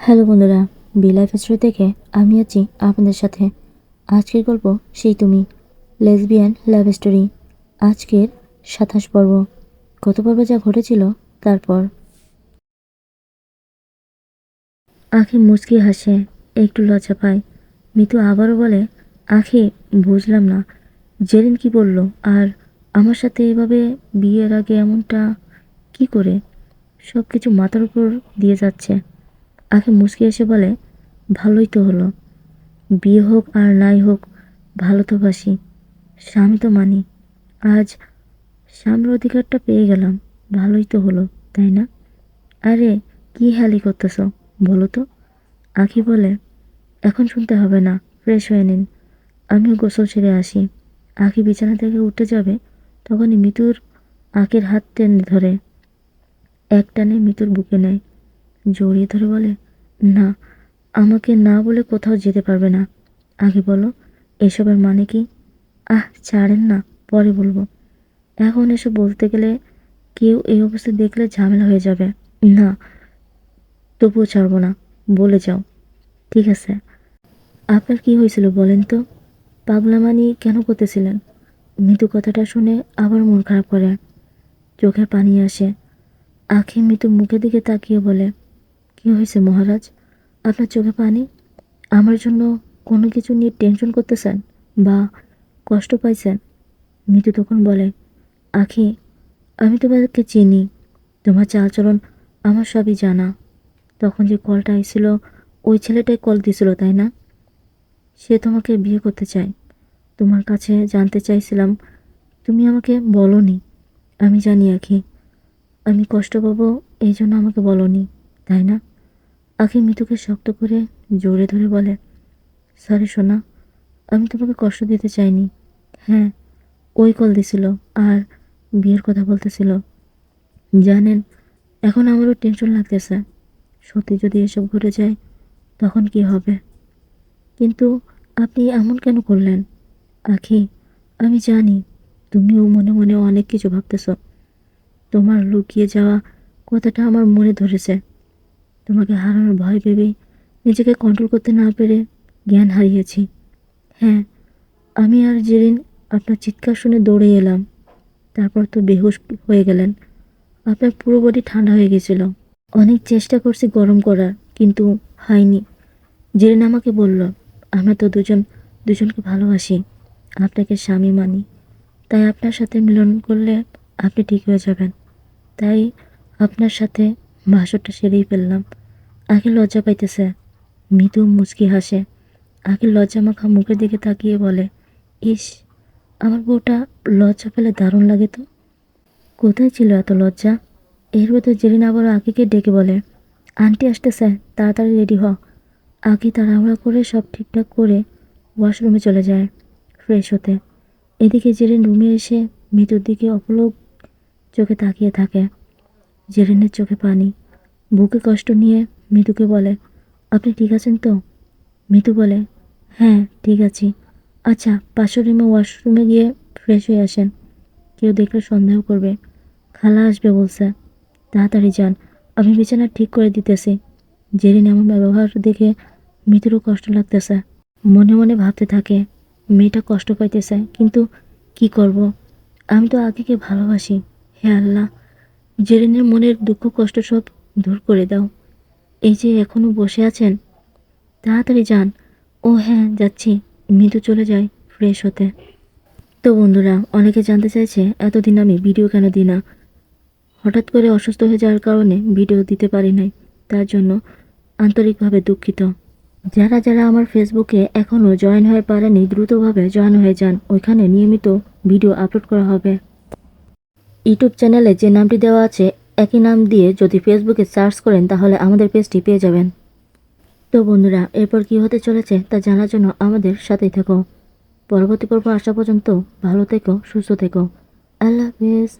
Hello বন্ধুরা, B life story থেকে আমি আছি আপনাদের সাথে। আজকের গল্প সেই তুমি, লেসবিয়ান লাভ স্টোরি। আজকের ২৭ পর্ব। গত পর্বে যা ঘটেছিল তারপর। আখি মুচকি হাসে, একটু লজ্জা পায়। মিতু আবারও বলে, আখি বুঝলাম না, জেরিন কি বলল? আর আমার সাথে এভাবে বিয়ের আগে এমনটা কি করে? সব কিছু মাথার উপর দিয়ে যাচ্ছে। আখি মুচকি এসে বলে, ভালোই তো হলো, বিয়ে হোক আর নাই হোক, ভালো তো বাসি, স্বামী তো মানি। আজ স্বামীর অধিকারটা পেয়ে গেলাম, ভালোই তো হলো, তাই না? আরে কি হেয়ালি করতেছ বলো তো? আখি বলে, এখন শুনতে হবে না, ফ্রেশ হয়ে নিন, আমিও গোসল সেরে আসি। আখি বিছানা থেকে উঠে যাবে, তখনই মিতুর আখির হাত টেনে ধরে এক টানে মিতুর বুকে নেয়, জড়িয়ে ধরে বলে, না, আমাকে না বলে কোথাও যেতে পারবে না। আগে বলো, এসবের মানে কি? ছাড়েন না, পরে বলবো। এখন এসব বলতে গেলে কেউ এই অবস্থা দেখলে ঝামেলা হয়ে যাবে। না, তবুও ছাড়বো না, বলে যাও। ঠিক আছে, আপনার কি হয়েছিল বলেন তো? পাগলামানি কেন করতেছিলেন? মৃদু কথাটা শুনে আবার মন খারাপ করে, চোখে পানি আসে। আখি মৃত্যু মুখের দিকে তাকিয়ে বলে, কি হয়েছে মহারাজ, আপনার চোখে পানি? আমার জন্য কোনো কিছু নিয়ে টেনশন করতেছেন বা কষ্ট পাইছেন? মৃত্যু তখন বলে, আখি, আমি তোমাকে চিনি, তোমার চালচলন আমার সবই জানা। তখন যে কলটা এসেছিল, ওই ছেলেটাই কল দিছিল, তাই না? সে তোমাকে বিয়ে করতে চায়। তোমার কাছে জানতে চাইছিলাম, তুমি আমাকে বলনি। আমি জানি আখি, আমি কষ্ট পাবো, এই জন্য আমাকে বলনি, তাই না? আখি মিতুকে শক্ত করে জোরে ধরে বলে, সরি সোনা, আমি তোমাকে কষ্ট দিতে চাইনি। হ্যাঁ, ওই কল দিছিল আর বিয়ের কথা বলতেছিল। জানেন, এখন আমারও টেনশন লাগতেছে, সত্যি যদি এসব ঘটে যায় তখন কি হবে? কিন্তু আপনি এমন কেন করলেন? আখি, আমি জানি তুমিও মনে মনে অনেক কিছু ভাবতেছ। তোমার লুকিয়ে যাওয়া কথাটা আমার মনে ধরেছে। তোমাকে হারানোর ভয় ভেবেই নিজেকে কন্ট্রোল করতে না পেরে জ্ঞান হারিয়েছি। হ্যাঁ, আমি আর জেরিন আপনার চিৎকার শুনে দৌড়ে এলাম, তারপর তো বেহুশ হয়ে গেলেন। আপনার পুরো বডি ঠান্ডা হয়ে গেছিল। অনেক চেষ্টা করছি গরম করার, কিন্তু হয়নি। জেরিন আমাকে বলল, আমরা তো দুজনকে ভালোবাসি, আপনাকে স্বামী মানি, তাই আপনার সাথে মিলন করলে আপনি ঠিক হয়ে যাবেন। তাই আপনার সাথে ভাষণটা সেরেই ফেললাম। আগে লজ্জা পাইতেছে। মৃদু মুচকি হাসে। আগে লজ্জা মাখা মুখের দিকে তাকিয়ে বলে, ইস, আমার বউটা লজ্জা পেলে দারুণ লাগে তো। কোথায় ছিল এত লজ্জা? এর ভেতর জেরিন আবারও আকিকে ডেকে বলে, আন্টি আসতেছে, তাড়াতাড়ি রেডি হ। আকি তাড়াহুড়া করে সব ঠিকঠাক করে ওয়াশরুমে চলে যায় ফ্রেশ হতে। এদিকে জেরিন রুমে এসে মৃত্যুর দিকে অপলক চোখে তাকিয়ে থাকে। জেরিনের চোখে পানি, বুকে কষ্ট নিয়ে মৃদুকে বলে, আপনি ঠিক আছেন তো? মৃদু বলে, হ্যাঁ ঠিক আছি। আচ্ছা, পাশের রুমে ওয়াশরুমে গিয়ে ফ্রেশ হয়ে আসেন, কেউ দেখলে সন্দেহ করবে। খালা আসবে বলছে, তাড়াতাড়ি যান, আমি বিছানা ঠিক করে দিতেছি। জেরিন এমন ব্যবহার দেখে মৃদুরও কষ্ট লাগতেছে। মনে মনে ভাবতে থাকে, মেয়েটা কষ্ট পাইতেছে, কিন্তু কি করব? আমি তো আগেকে ভালোবাসি। হে আল্লাহ, জেরিনের মনের দুঃখ কষ্ট সব দূর করে দাও। এই যে এখনো বসে আছেন, তাড়াতাড়ি যান। ও হ্যাঁ, যাচ্ছি। মৃদু চলে যায় ফ্রেশ হতে। তো বন্ধুরা, অনেকে জানতে চাইছে এতদিন আমি ভিডিও কেন দিই না। হঠাৎ করে অসুস্থ হয়ে যাওয়ার কারণে ভিডিও দিতে পারি নাই, তার জন্য আন্তরিকভাবে দুঃখিত। যারা যারা আমার ফেসবুকে এখনও জয়েন হয়ে পারেনি, দ্রুতভাবে জয়েন হয়ে যান, ওইখানে নিয়মিত ভিডিও আপলোড করা হবে। ইউটিউব চ্যানেলে যে নামটি দেওয়া আছে, একই নাম দিয়ে যদি ফেসবুকে সার্চ করেন তাহলে আমাদের পেজটি পেয়ে যাবেন। তো বন্ধুরা, এরপর কি হতে চলেছে তা জানার জন্য আমাদের সাথেই থেকো। পরবর্তী পর্ব আসা পর্যন্ত ভালো থেকো, সুস্থ থেকো। আল্লাহ হাফেজ।